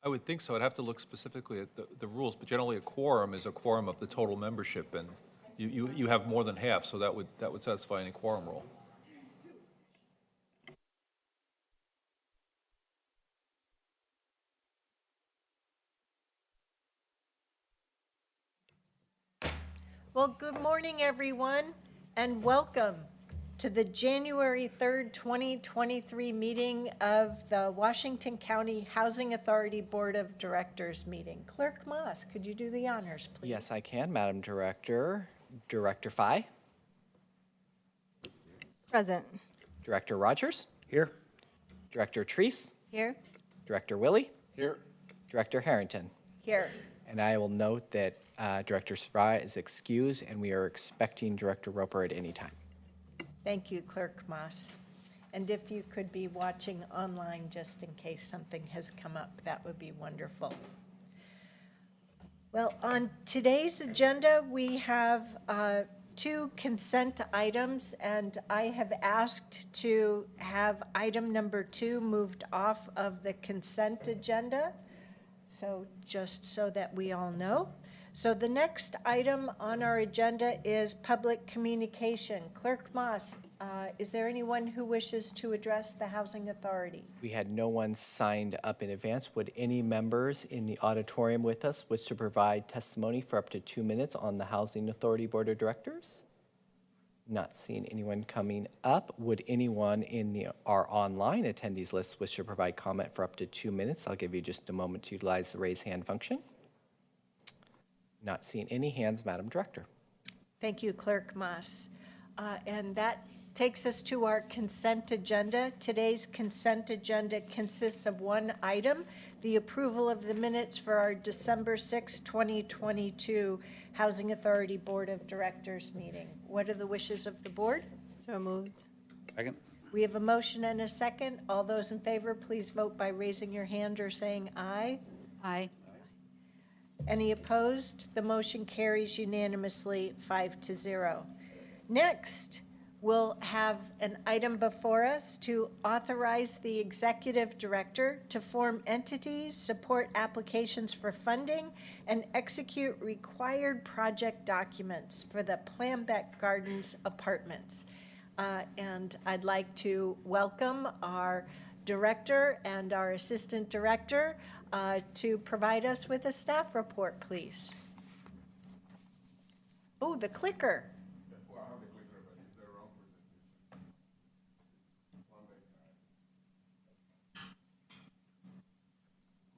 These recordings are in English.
I would think so. I'd have to look specifically at the rules, but generally a quorum is a quorum of the total membership, and you have more than half, so that would satisfy any quorum rule. Well, good morning, everyone, and welcome to the January 3rd, 2023 meeting of the Washington County Housing Authority Board of Directors meeting. Clerk Moss, could you do the honors, please? Yes, I can, Madam Director. Director Fye. Present. Director Rogers. Here. Director Treese. Here. Director Willie. Here. Director Harrington. Here. And I will note that Director Fry is excused, and we are expecting Director Roper at any time. Thank you, Clerk Moss. And if you could be watching online just in case something has come up, that would be wonderful. Well, on today's agenda, we have two consent items, and I have asked to have item number 2 moved off of the consent agenda. So just so that we all know. So the next item on our agenda is public communication. Clerk Moss, is there anyone who wishes to address the Housing Authority? We had no one signed up in advance. Would any members in the auditorium with us wish to provide testimony for up to 2 minutes on the Housing Authority Board of Directors? Not seeing anyone coming up. Would anyone in our online attendees list wish to provide comment for up to 2 minutes? I'll give you just a moment to utilize the raise hand function. Not seeing any hands, Madam Director. Thank you, Clerk Moss. And that takes us to our consent agenda. Today's consent agenda consists of one item, the approval of the minutes for our December 6, 2022 Housing Authority Board of Directors meeting. What are the wishes of the board? So moved. Second. We have a motion and a second. All those in favor, please vote by raising your hand or saying aye. Aye. Any opposed? The motion carries unanimously 5-0. Next, we'll have an item before us to authorize the executive director to form entities, support applications for funding, and execute required project documents for the Plumbeck Gardens apartments. And I'd like to welcome our director and our assistant director to provide us with a staff report, please. Oh, the clicker. Well, I have the clicker, but it's the wrong presentation.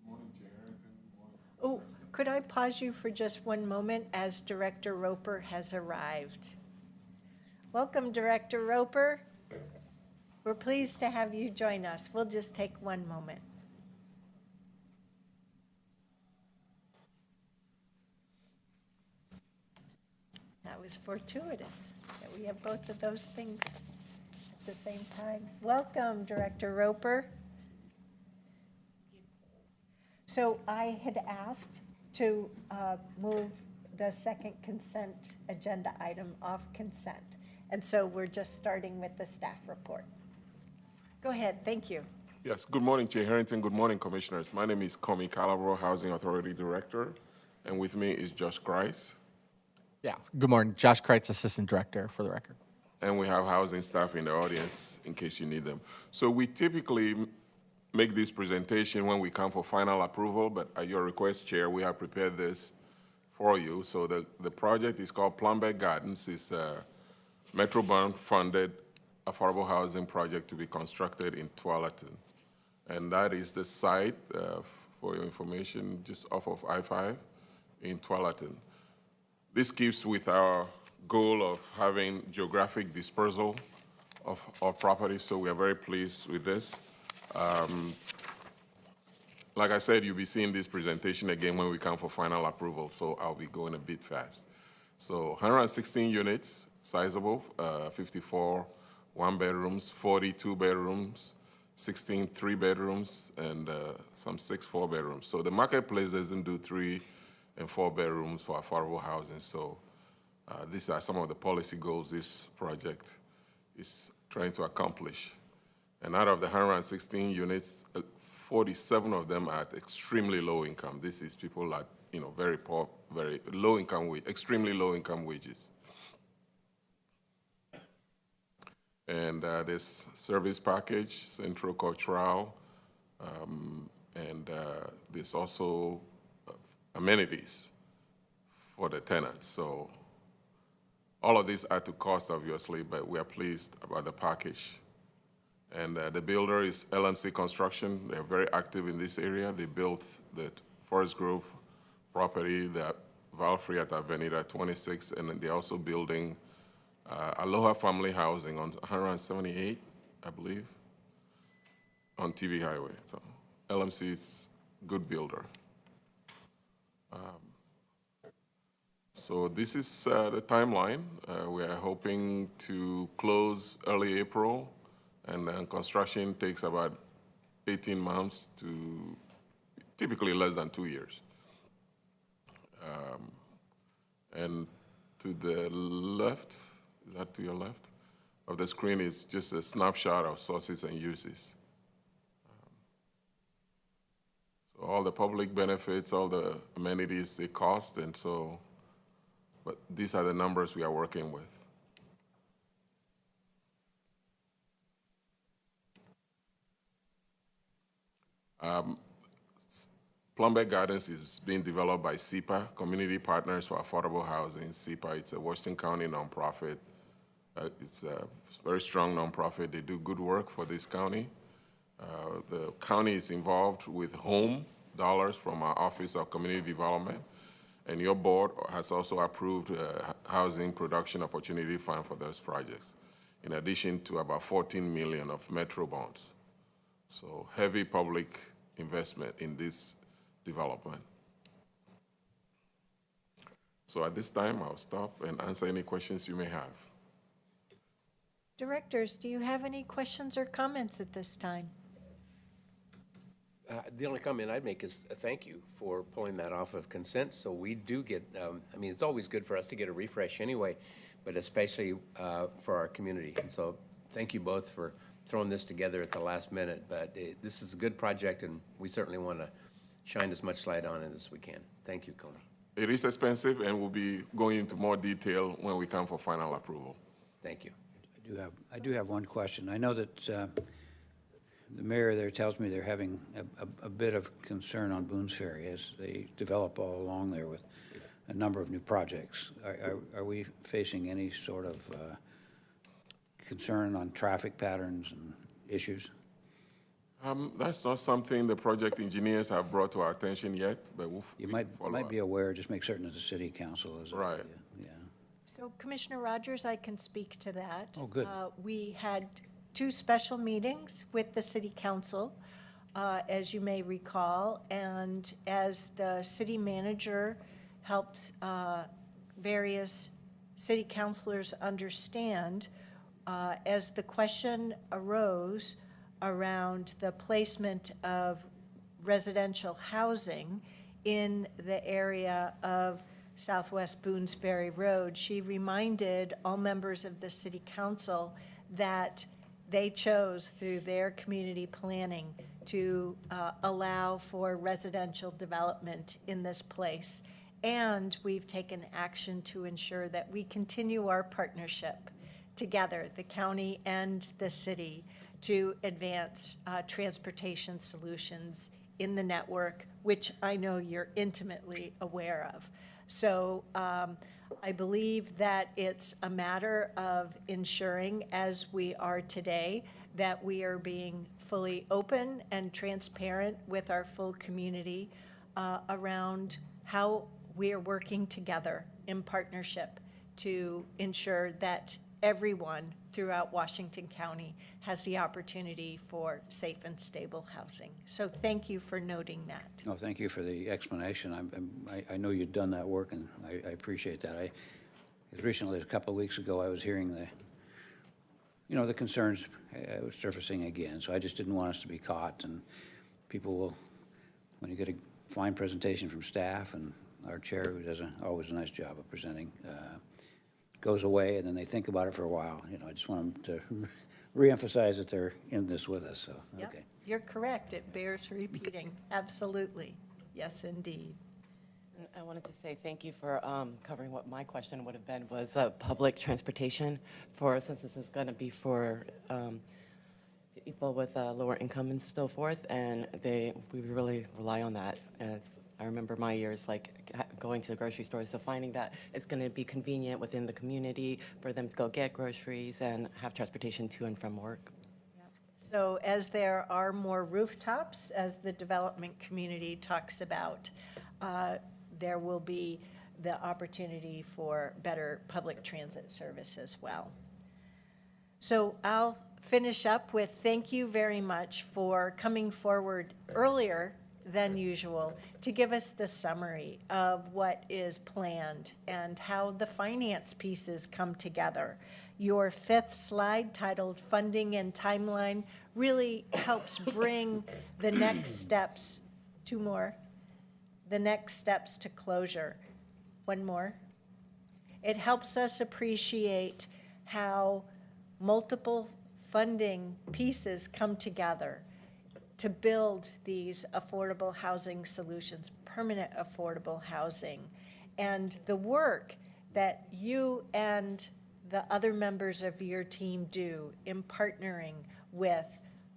Good morning, Chair Harrington. Good morning. Oh, could I pause you for just one moment as Director Roper has arrived? Welcome, Director Roper. We're pleased to have you join us. We'll just take one moment. That was fortuitous that we have both of those things at the same time. Welcome, Director Roper. So I had asked to move the second consent agenda item off consent. And so we're just starting with the staff report. Go ahead, thank you. Yes, good morning, Chair Harrington. Good morning, Commissioners. My name is Komi Calabro, Housing Authority Director, and with me is Josh Christ. Yeah, good morning. Josh Kreitz, Assistant Director, for the record. And we have housing staff in the audience in case you need them. So we typically make this presentation when we come for final approval, but at your request, Chair, we have prepared this for you. So the project is called Plumbeck Gardens. It's a Metrobond funded affordable housing project to be constructed in Tualatin. And that is the site, for your information, just off of I-5 in Tualatin. This keeps with our goal of having geographic dispersal of our property, so we are very pleased with this. Like I said, you'll be seeing this presentation again when we come for final approval, so I'll be going a bit fast. So 116 units, sizable, 54 one-bedrooms, 42 bedrooms, 16 three-bedrooms, and some 6 four-bedrooms. So the marketplace doesn't do 3 and 4 bedrooms for affordable housing. So these are some of the policy goals this project is trying to accomplish. And out of the 116 units, 47 of them are at extremely low income. This is people at, very poor, very low income, extremely low income wages. And this service package, Intercultural, and there's also amenities for the tenants. So all of these add to cost, obviously, but we are pleased about the package. And the builder is LMC Construction. They're very active in this area. They built the Forest Grove property, the Valfrey at Avenida 26, and then they're also building Aloha Family Housing on 178, I believe, on TV Highway. So LMC is a good builder. So this is the timeline. We are hoping to close early April, and then construction takes about 18 months to typically less than 2 years. And to the left, is that to your left, of the screen is just a snapshot of sources and uses. So all the public benefits, all the amenities, they cost, and so, but these are the numbers we are working with. Plumbeck Gardens is being developed by SIPA, Community Partners for Affordable Housing. SIPA, it's a Washington County nonprofit. It's a very strong nonprofit. They do good work for this county. The county is involved with home dollars from our Office of Community Development, and your board has also approved a Housing Production Opportunity Fund for those projects, in addition to about $14 million of Metro bonds. So heavy public investment in this development. So at this time, I'll stop and answer any questions you may have. Directors, do you have any questions or comments at this time? The only comment I'd make is a thank you for pulling that off of consent. So we do get, I mean, it's always good for us to get a refresh anyway, but especially for our community. And so thank you both for throwing this together at the last minute. But this is a good project, and we certainly want to shine as much light on it as we can. Thank you, Coney. It is expensive, and we'll be going into more detail when we come for final approval. Thank you. I do have one question. I know that the mayor there tells me they're having a bit of concern on Boone's Ferry as they develop all along there with a number of new projects. Are we facing any sort of concern on traffic patterns and issues? That's not something the project engineers have brought to our attention yet, but You might be aware, just make certain that the city council is. Right. Yeah. So Commissioner Rogers, I can speak to that. Oh, good. We had 2 special meetings with the city council, as you may recall, and as the city manager helped various city councilors understand, as the question arose around the placement of residential housing in the area of Southwest Boone's Ferry Road, she reminded all members of the city council that they chose through their community planning to allow for residential development in this place. And we've taken action to ensure that we continue our partnership together, the county and the city, to advance transportation solutions in the network, which I know you're intimately aware of. So I believe that it's a matter of ensuring, as we are today, that we are being fully open and transparent with our full community around how we are working together in partnership to ensure that everyone throughout Washington County has the opportunity for safe and stable housing. So thank you for noting that. No, thank you for the explanation. I know you've done that work, and I appreciate that. As recently as a couple of weeks ago, I was hearing the concerns surfacing again. So I just didn't want us to be caught. And people will, when you get a fine presentation from staff and our chair, who does always a nice job of presenting, goes away, and then they think about it for a while. You know, I just want them to reemphasize that they're in this with us, so, Yep, okay. you're correct. It bears repeating. Absolutely. Yes, indeed. I wanted to say thank you for covering what my question would have been, was public transportation for, since this is going to be for people with lower income and so forth, and we really rely on that. I remember my years like going to the grocery stores, so finding that it's going to be convenient within the community for them to go get groceries and have transportation to and from work. So as there are more rooftops, as the development community talks about, there will be the opportunity for better public transit service as well. So I'll finish up with thank you very much for coming forward earlier than usual to give us the summary of what is planned and how the finance pieces come together. Your fifth slide, titled Funding and Timeline, really helps bring the next steps, two more, the next steps to closure. One more. It helps us appreciate how multiple funding pieces come together to build these affordable housing solutions, permanent affordable housing, and the work that you and the other members of your team do in partnering with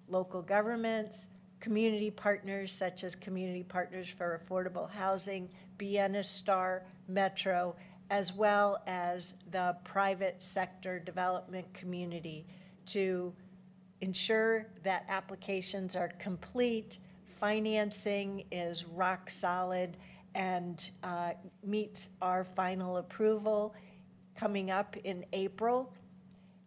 local governments, community partners such as Community Partners for Affordable Housing, Vienna Star, Metro, as well as the private sector development community to ensure that applications are complete, financing is rock solid, and meets our final approval coming up in April.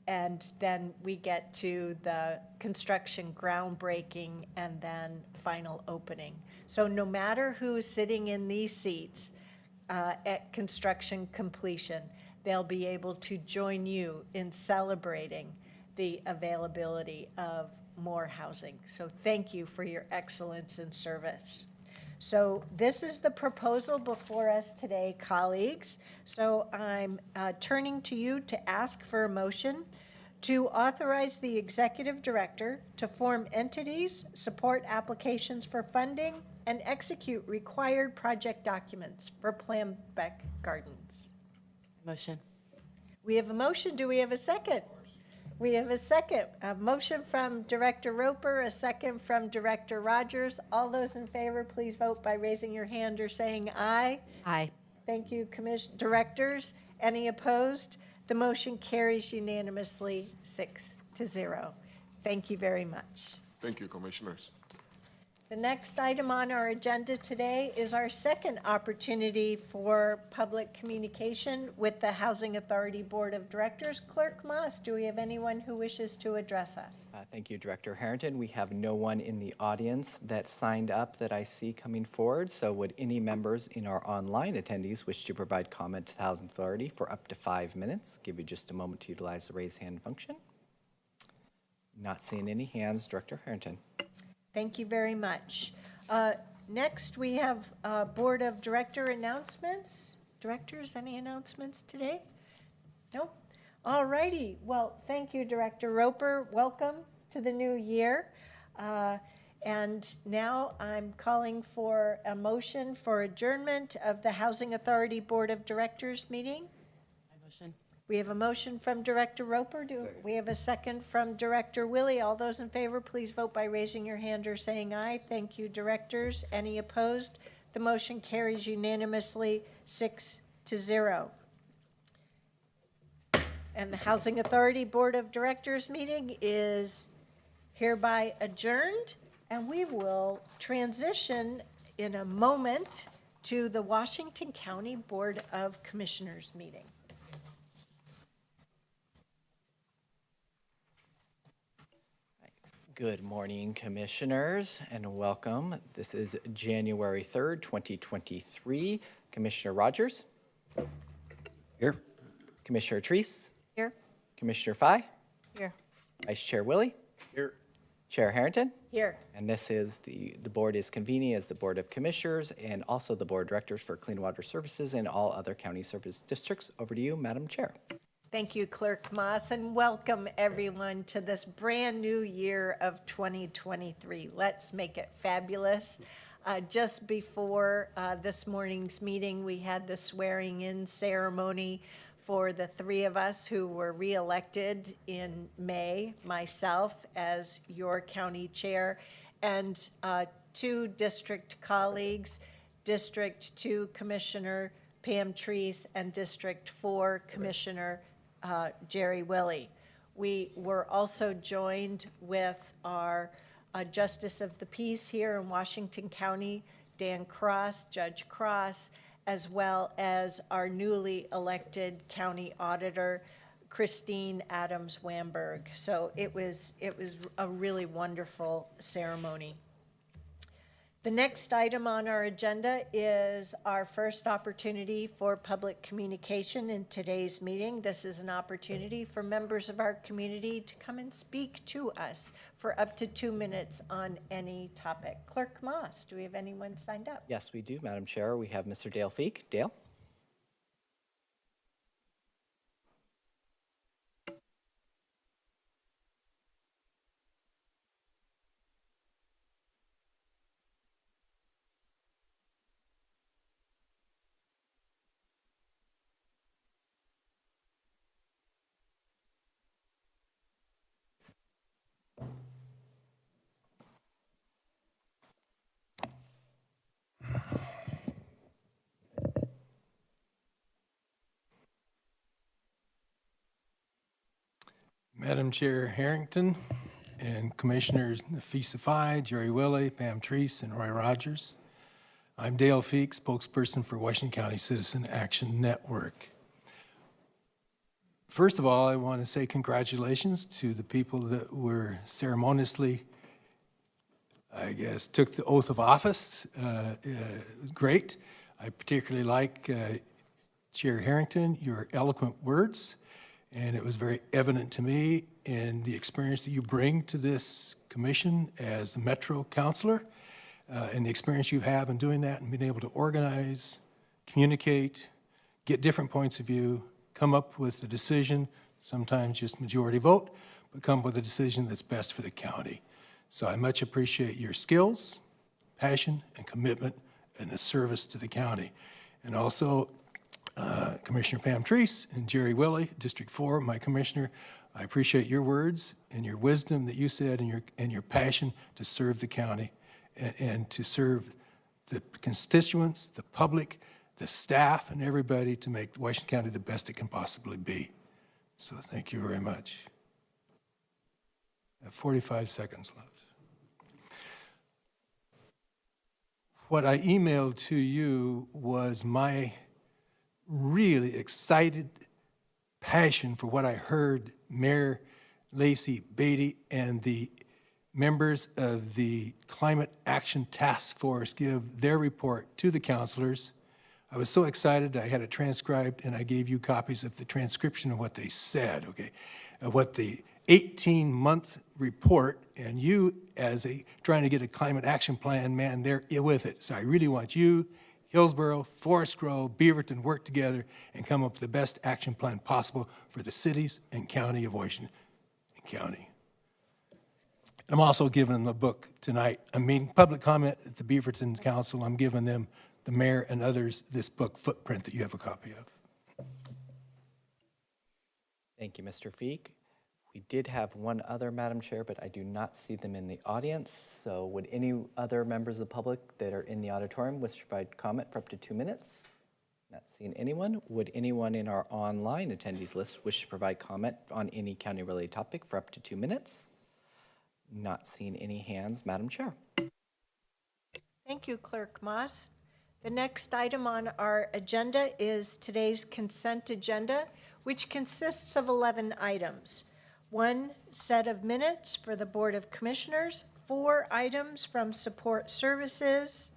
And then we get to the construction groundbreaking and then final opening. So no matter who's sitting in these seats at construction completion, they'll be able to join you in celebrating the availability of more housing. So thank you for your excellence in service. So this is the proposal before us today, colleagues. So I'm turning to you to ask for a motion to authorize the executive director to form entities, support applications for funding, and execute required project documents for Planbeck Gardens. Motion. We have a motion. Do we have a second? We have a second. A motion from Director Roper, a second from Director Rogers. All those in favor, please vote by raising your hand or saying aye. Aye. Thank you, directors. Any opposed? The motion carries unanimously 6-0. Thank you very much. Thank you, commissioners. The next item on our agenda today is our second opportunity for public communication with the Housing Authority Board of Directors. Clerk Moss, do we have anyone who wishes to address us? Thank you, Director Harrington. We have no one in the audience that signed up that I see coming forward. So would any members in our online attendees wish to provide comment to the Housing Authority for up to 5 minutes? Give you just a moment to utilize the raise hand function. Not seeing any hands. Director Harrington. Thank you very much. Next, we have Board of Director announcements. Directors, any announcements today? No? All righty. Well, thank you, Director Roper. Welcome to the new year. And now I'm calling for a motion for adjournment of the Housing Authority Board of Directors meeting. Motion. We have a motion from Director Roper. Do we have a second from Director Willie? All those in favor, please vote by raising your hand or saying aye. Thank you, directors. Any opposed? The motion carries unanimously 6-0. And the Housing Authority Board of Directors meeting is hereby adjourned, and we will transition in a moment to the Washington County Board of Commissioners meeting. Good morning, commissioners, and welcome. This is January 3rd, 2023. Commissioner Rogers. Here? Commissioner Treese. Here. Commissioner Fye. Here. Vice Chair Willie. Here. Chair Harrington. Here. And this is the board is convening as the Board of Commissioners and also the Board of Directors for Clean Water Services and all other county service districts. Over to you, Madam Chair. Thank you, Clerk Moss, and welcome everyone to this brand-new year of 2023. Let's make it fabulous. Just before this morning's meeting, we had the swearing-in ceremony for the three of us who were re-elected in May, myself as your county chair, and two district colleagues, District 2 Commissioner Pam Treese and District 4 Commissioner Jerry Willie. We were also joined with our Justice of the Peace here in Washington County, Dan Cross, Judge Cross, as well as our newly elected county auditor, Christine Adams Wamberg. So it was a really wonderful ceremony. The next item on our agenda is our first opportunity for public communication in today's meeting. This is an opportunity for members of our community to come and speak to us for up to 2 minutes on any topic. Clerk Moss, do we have anyone signed up? Yes, we do, Madam Chair. We have Mr. Dale Feek. Dale? Madam Chair Harrington and Commissioners Nafisa Fye, Jerry Willie, Pam Treese, and Roy Rogers. I'm Dale Feek, spokesperson for Washington County Citizen Action Network. First of all, I want to say congratulations to the people that were ceremoniously, I guess, took the oath of office. Great. I particularly like Chair Harrington, your eloquent words. And it was very evident to me in the experience that you bring to this commission as the Metro Counselor, and the experience you have in doing that and being able to organize, communicate, get different points of view, come up with a decision, sometimes just majority vote, but come up with a decision that's best for the county. So I much appreciate your skills, passion, and commitment and the service to the county. And also, Commissioner Pam Treese and Jerry Willie, District 4, my commissioner, I appreciate your words and your wisdom that you said and your passion to serve the county and to serve the constituents, the public, the staff, and everybody to make Washington County the best it can possibly be. So thank you very much. I have 45 seconds left. What I emailed to you was my really excited passion for what I heard Mayor Lacey Beatty and the members of the Climate Action Task Force give their report to the councilors. I was so excited I had it transcribed, and I gave you copies of the transcription of what they said, okay? What the 18-month report, and you as trying to get a climate action plan, man, they're with it. So I really want you, Hillsborough, Forest Grove, Beaverton work together and come up with the best action plan possible for the cities and county of Washington County. I'm also giving them a book tonight. I mean, public comment at the Beaverton Council. I'm giving them, the mayor and others, this book, Footprint, that you have a copy of. Thank you, Mr. Feek. We did have one other, Madam Chair, but I do not see them in the audience. So would any other members of the public that are in the auditorium wish to provide comment for up to 2 minutes? Not seeing anyone. Would anyone in our online attendees list wish to provide comment on any county-related topic for up to 2 minutes? Not seeing any hands, Madam Chair. Thank you, Clerk Moss. The next item on our agenda is today's consent agenda, which consists of 11 items. 1 set of minutes for the Board of Commissioners, 4 items from Support Services,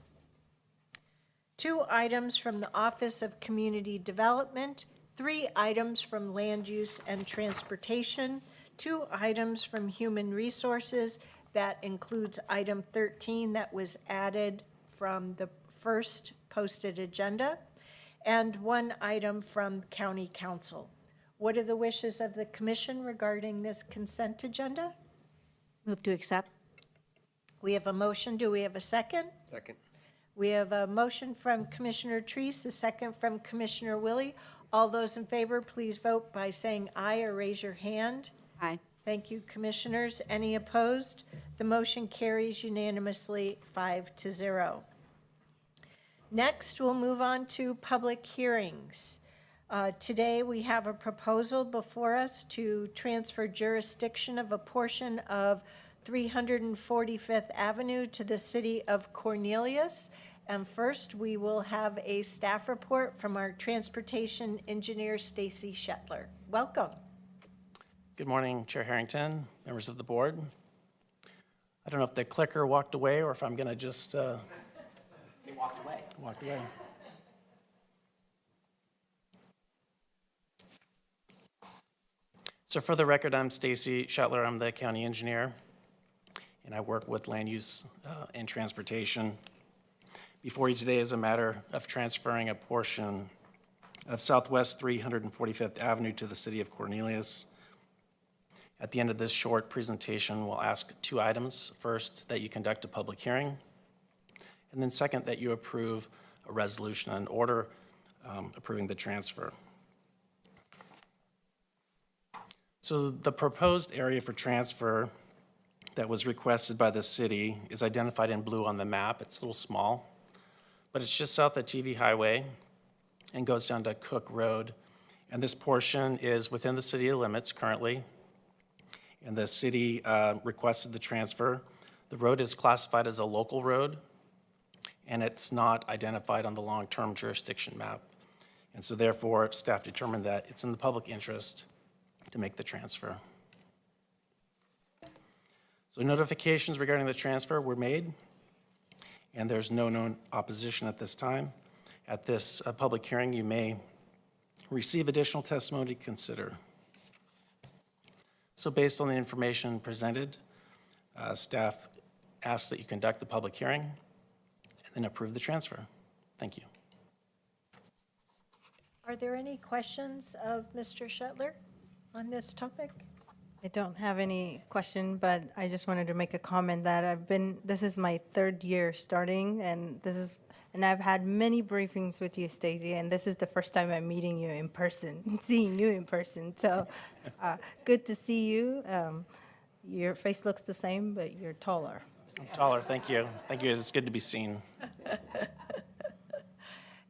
2 items from the Office of Community Development, 3 items from Land Use and Transportation, 2 items from Human Resources. That includes item 13 that was added from the first posted agenda, and 1 item from County Council. What are the wishes of the commission regarding this consent agenda? Move to accept. We have a motion. Do we have a second? Second. We have a motion from Commissioner Treese, a second from Commissioner Willie. All those in favor, please vote by saying aye or raise your hand. Aye. Thank you, commissioners. Any opposed? The motion carries unanimously 5-0. Next, we'll move on to public hearings. Today, we have a proposal before us to transfer jurisdiction of a portion of 345th Avenue to the city of Cornelius. And first, we will have a staff report from our transportation engineer, Stacy Shetler. Welcome. Good morning, Chair Harrington, members of the board. I don't know if the clicker walked away or if I'm going to just... It walked away. Walked away. So for the record, I'm Stacy Shetler. I'm the county engineer, and I work with land use and transportation. Before you today is a matter of transferring a portion of Southwest 345th Avenue to the city of Cornelius. At the end of this short presentation, we'll ask two items. First, that you conduct a public hearing, and then second, that you approve a resolution and order approving the transfer. So the proposed area for transfer that was requested by the city is identified in blue on the map. It's a little small, but it's just south of TV Highway and goes down to Cook Road. And this portion is within the city limits currently. And the city requested the transfer. The road is classified as a local road, and it's not identified on the long-term jurisdiction map. And so therefore, staff determined that it's in the public interest to make the transfer. So notifications regarding the transfer were made, and there's no known opposition at this time. At this public hearing, you may receive additional testimony to consider. So based on the information presented, staff asks that you conduct the public hearing and then approve the transfer. Thank you. Are there any questions of Mr. Shetler on this topic? I don't have any question, but I just wanted to make a comment that this is my third year starting, and I've had many briefings with you, Stacey, and this is the first time I'm meeting you in person, seeing you in person. So good to see you. Your face looks the same, but you're taller. I'm taller, thank you. Thank you, it's good to be seen.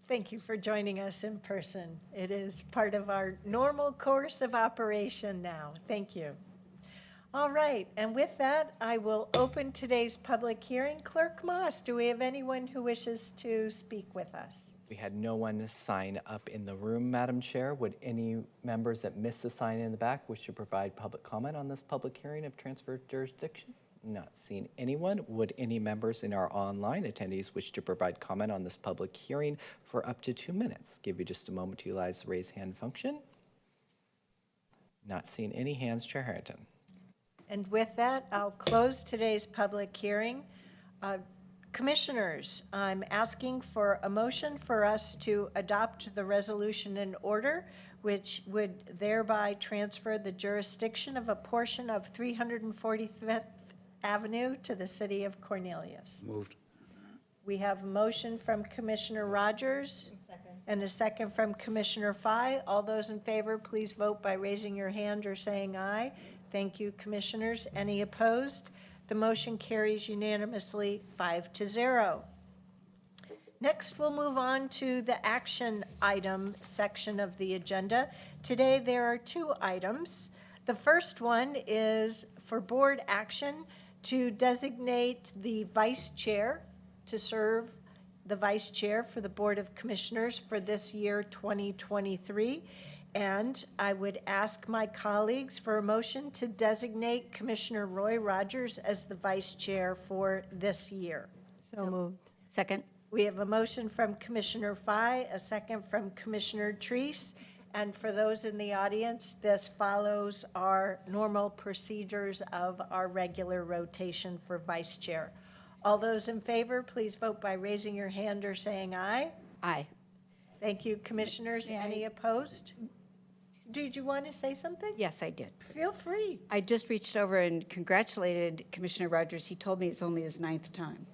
Thank you for joining us in person. It is part of our normal course of operation now. Thank you. All right, and with that, I will open today's public hearing. Clerk Moss, do we have anyone who wishes to speak with us? We had no one sign up in the room, Madam Chair. Would any members that missed the sign in the back wish to provide public comment on this public hearing of transfer jurisdiction? Not seeing anyone. Would any members in our online attendees wish to provide comment on this public hearing for up to 2 minutes? Give you just a moment to utilize the raise hand function. Not seeing any hands, Chair Harrington. And with that, I'll close today's public hearing. Commissioners, I'm asking for a motion for us to adopt the resolution and order, which would thereby transfer the jurisdiction of a portion of 345th Avenue to the city of Cornelius. Moved. We have a motion from Commissioner Rogers and a second from Commissioner Fye. All those in favor, please vote by raising your hand or saying aye. Thank you, commissioners. Any opposed? The motion carries unanimously 5-0. Next, we'll move on to the action item section of the agenda. Today, there are two items. The first one is for board action to designate the vice chair to serve the vice chair for the Board of Commissioners for this year, 2023. And I would ask my colleagues for a motion to designate Commissioner Roy Rogers as the vice chair for this year. So moved. Second. We have a motion from Commissioner Fye, a second from Commissioner Treese. And for those in the audience, this follows our normal procedures of our regular rotation for vice chair. All those in favor, please vote by raising your hand or saying aye. Aye. Thank you, commissioners. Any opposed? did you want to say something? Yes, I did. Feel free. I just reached over and congratulated Commissioner Rogers. He told me it's only his 9th time.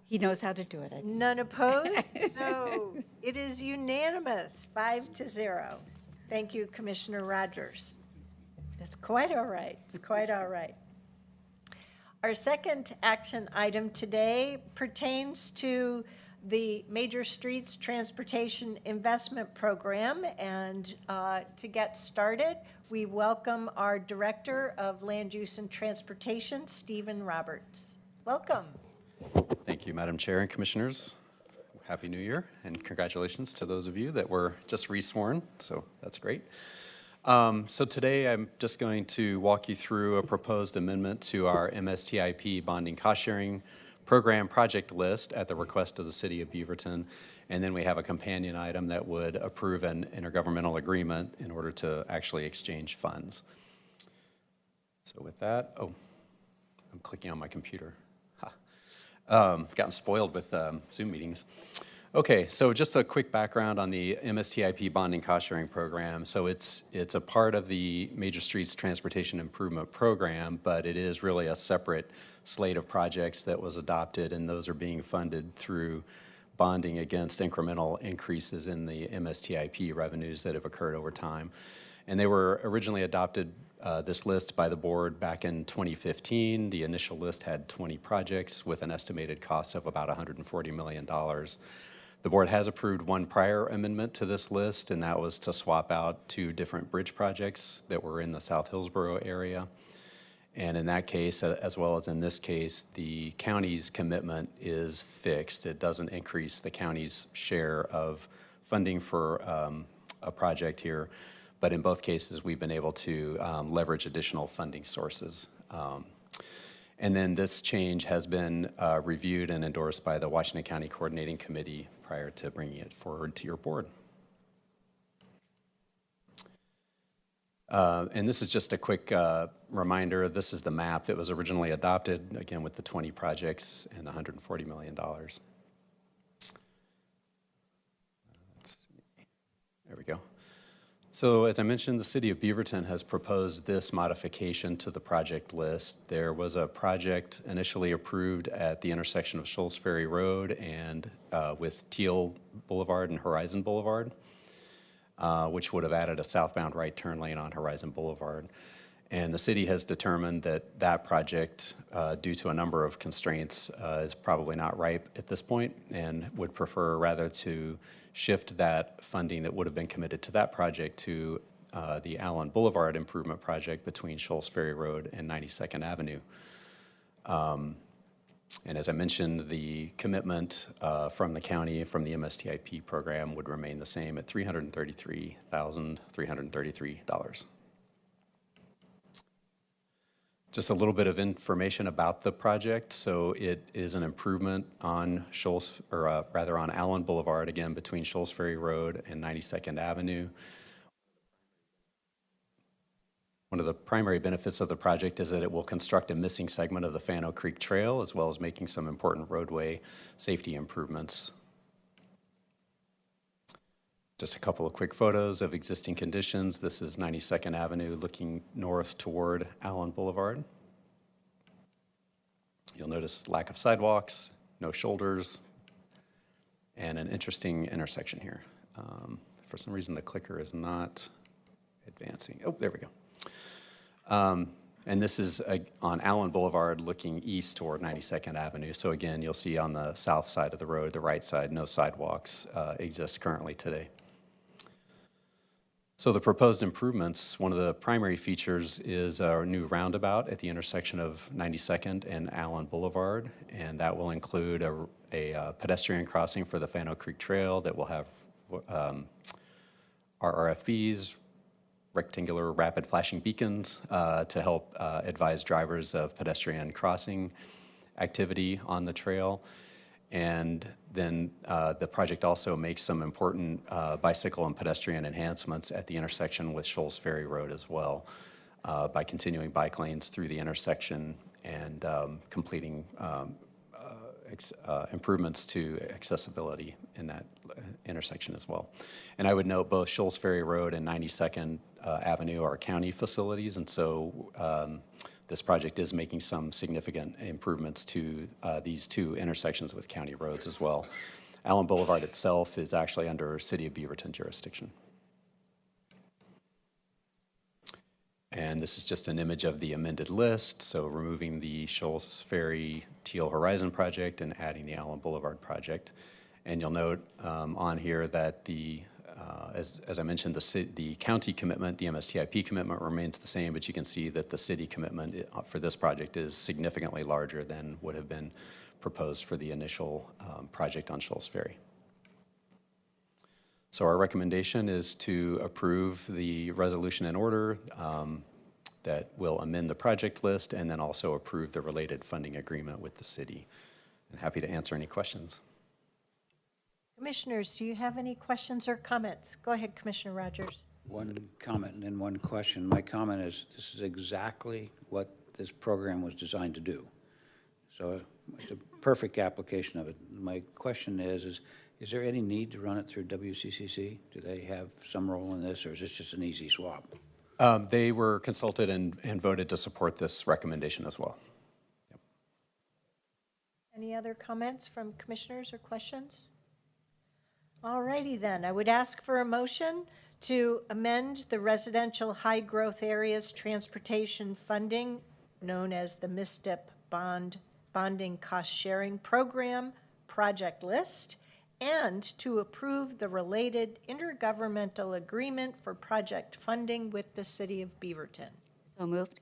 He knows how to do it. None opposed? So it is unanimous, 5-0. Thank you, Commissioner Rogers. That's quite all right. It's quite all right. Our second action item today pertains to the Major Streets Transportation Investment Program. And to get started, we welcome our Director of Land Use and Transportation, Stephen Roberts. Welcome. Thank you, Madam Chair and Commissioners. Happy New Year, and congratulations to those of you that were just resworn, so that's great. So today I'm just going to walk you through a proposed amendment to our MSTIP bonding cost-sharing program project list at the request of the City of Beaverton, and then we have a companion item that would approve an intergovernmental agreement in order to actually exchange funds. So with that, oh, I'm clicking on my computer. Gotten spoiled with Zoom meetings. Okay, so just a quick background on the MSTIP bonding cost sharing program. So it's a part of the Major Streets Transportation Improvement Program, but it is really a separate slate of projects that was adopted, and those are being funded through bonding against incremental increases in the MSTIP revenues that have occurred over time. And they were originally adopted, this list, by the board back in 2015. The initial list had 20 projects with an estimated cost of about $140 million. The board has approved one prior amendment to this list, and that was to swap out 2 different bridge projects that were in the South Hillsborough area. And in that case, as well as in this case, the county's commitment is fixed. It doesn't increase the county's share of funding for a project here. But in both cases, we've been able to leverage additional funding sources. And then this change has been reviewed and endorsed by the Washington County Coordinating Committee prior to bringing it forward to your board. And this is just a quick reminder. This is the map that was originally adopted, again, with the 20 projects and the $140 million. There we go. So as I mentioned, the City of Beaverton has proposed this modification to the project list. There was a project initially approved at the intersection of Shoals Ferry Road and with Teal Boulevard and Horizon Boulevard, which would have added a southbound right turn lane on Horizon Boulevard. And the city has determined that that project, due to a number of constraints, is probably not ripe at this point and would prefer rather to shift that funding that would have been committed to that project to the Allen Boulevard improvement project between Shoals Ferry Road and 92nd Avenue. And as I mentioned, the commitment from the county, from the MSTIP program, would remain the same at $333,333. Just a little bit of information about the project. So it is an improvement on on Allen Boulevard, again, between Shoals Ferry Road and 92nd Avenue. One of the primary benefits of the project is that it will construct a missing segment of the Fano Creek Trail, as well as making some important roadway safety improvements. Just a couple of quick photos of existing conditions. This is 92nd Avenue looking north toward Allen Boulevard. You'll notice lack of sidewalks, no shoulders, and an interesting intersection here. For some reason, the clicker is not advancing. Oh, there we go. And this is on Allen Boulevard looking east toward 92nd Avenue. So again, you'll see on the south side of the road, the right side, no sidewalks exist currently today. So the proposed improvements, one of the primary features is our new roundabout at the intersection of 92nd and Allen Boulevard, and that will include a pedestrian crossing for the Fano Creek Trail that will have RRFBs, rectangular rapid flashing beacons to help advise drivers of pedestrian crossing activity on the trail. And then the project also makes some important bicycle and pedestrian enhancements at the intersection with Shoals Ferry Road as well by continuing bike lanes through the intersection and completing improvements to accessibility in that intersection as well. And I would note both Shoals Ferry Road and 92nd Avenue are county facilities, and so this project is making some significant improvements to these two intersections with county roads as well. Allen Boulevard itself is actually under City of Beaverton jurisdiction. And this is just an image of the amended list, so removing the Shoals Ferry Teal Horizon project and adding the Allen Boulevard project. And you'll note on here that as I mentioned, the county commitment, the MSTIP commitment remains the same, but you can see that the city commitment for this project is significantly larger than would have been proposed for the initial project on Shoals Ferry. So our recommendation is to approve the resolution in order that will amend the project list and then also approve the related funding agreement with the city. I'm happy to answer any questions. Commissioners, do you have any questions or comments? Go ahead, Commissioner Rogers. One comment and then one question. My comment is this is exactly what this program was designed to do. So it's a perfect application of it. My question is there any need to run it through WCCC? Do they have some role in this, or is this just an easy swap? They were consulted and voted to support this recommendation as well. Yep. Any other comments from commissioners or questions? All righty then. I would ask for a motion to amend the Residential High Growth Areas Transportation Funding, known as the MSTIP Bonding Cost Sharing Program project list, and to approve the related intergovernmental agreement for project funding with the City of Beaverton. So moved.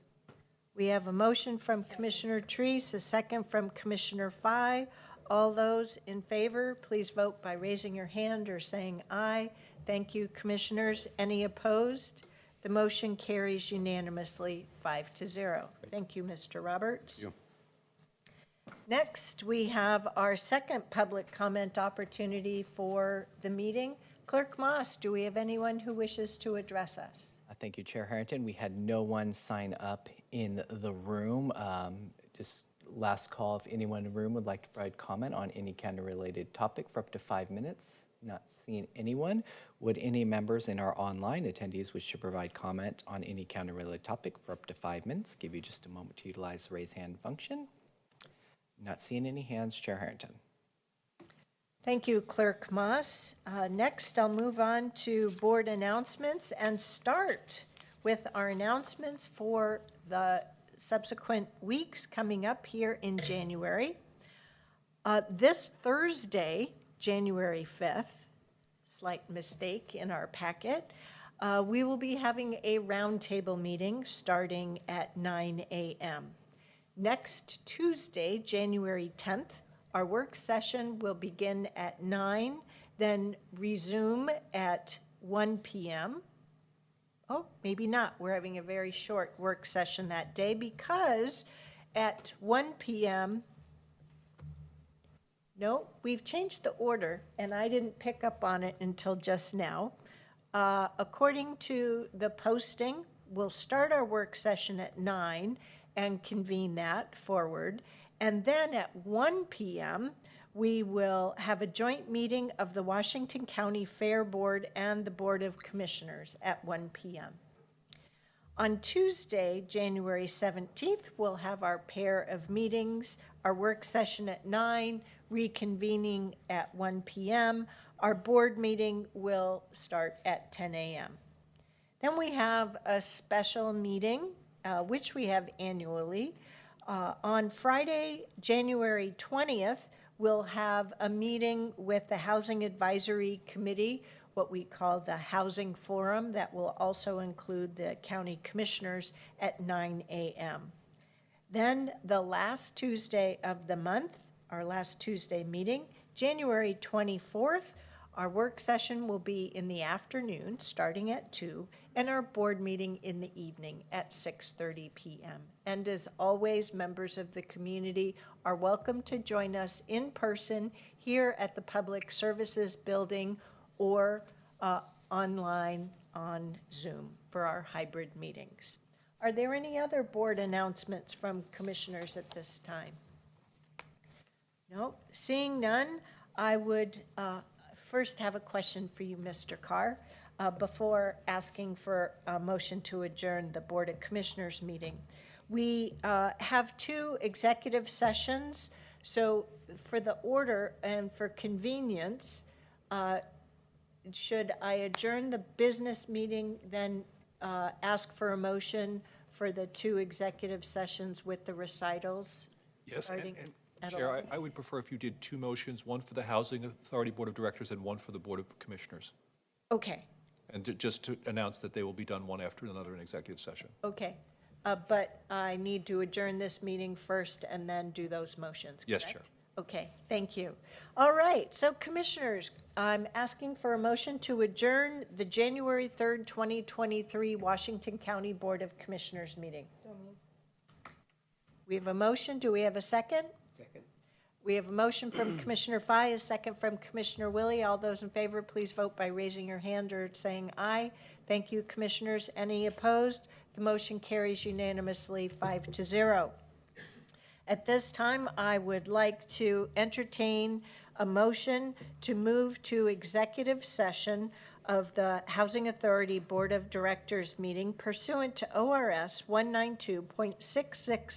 We have a motion from Commissioner Treese, a second from Commissioner Fye. All those in favor, please vote by raising your hand or saying aye. Thank you, commissioners. Any opposed? The motion carries unanimously 5-0. Thank you, Mr. Roberts. Thank you. Next, we have our second public comment opportunity for the meeting. Clerk Moss, do we have anyone who wishes to address us? Thank you, Chair Harrington. We had no one sign up in the room. Just last call, if anyone in the room would like to provide comment on any county-related topic for up to 5 minutes. Not seeing anyone. Would any members in our online attendees wish to provide comment on any county-related topic for up to 5 minutes? Give you just a moment to utilize the raise hand function. Not seeing any hands. Chair Harrington. Thank you, Clerk Moss. Next, I'll move on to board announcements and start with our announcements for the subsequent weeks coming up here in January. This Thursday, January 5th, slight mistake in our packet, we will be having a roundtable meeting starting at 9 a.m. Next Tuesday, January 10th, our work session will begin at 9, then resume at 1 p.m. Oh, maybe not. We're having a very short work session that day because at 1 p.m., no, we've changed the order, and I didn't pick up on it until just now. According to the posting, we'll start our work session at 9 and convene that forward. And then at 1 p.m., we will have a joint meeting of the Washington County Fair Board and the Board of Commissioners at 1 p.m. On Tuesday, January 17th, we'll have our pair of meetings, our work session at 9, reconvening at 1 p.m. Our board meeting will start at 10 a.m. Then we have a special meeting, which we have annually. On Friday, January 20th, we'll have a meeting with the Housing Advisory Committee, what we call the Housing Forum, that will also include the county commissioners at 9 a.m. Then the last Tuesday of the month, our last Tuesday meeting, January 24th, our work session will be in the afternoon, starting at 2, and our board meeting in the evening at 6:30 p.m. And as always, members of the community are welcome to join us in person here at the Public Services Building or online on Zoom for our hybrid meetings. Are there any other board announcements from commissioners at this time? No, seeing none, I would first have a question for you, Mr. Carr, before asking for a motion to adjourn the Board of Commissioners meeting. We have 2 executive sessions, so for the order and for convenience, should I adjourn the business meeting, then ask for a motion for the 2 executive sessions with the recitals? Yes, starting at Chair, 11? I would prefer if you did 2 motions, one for the Housing Authority Board of Directors and one for the Board of Commissioners. Okay, And just to announce that they will be done one after another in executive session. okay. But I need to adjourn this meeting first and then do those motions, Yes, correct? Chair. Okay, thank you. All right, so Commissioners, I'm asking for a motion to adjourn the January 3rd, 2023 Washington County Board of Commissioners meeting. We have a motion. Do we have a second? Second. We have a motion from Commissioner Fye, a second from Commissioner Willie. All those in favor, please vote by raising your hand or saying aye. Thank you, Commissioners. Any opposed? The motion carries unanimously 5-0. At this time, I would like to entertain a motion to move to executive session of the Housing Authority Board of Directors meeting pursuant to ORS 192.66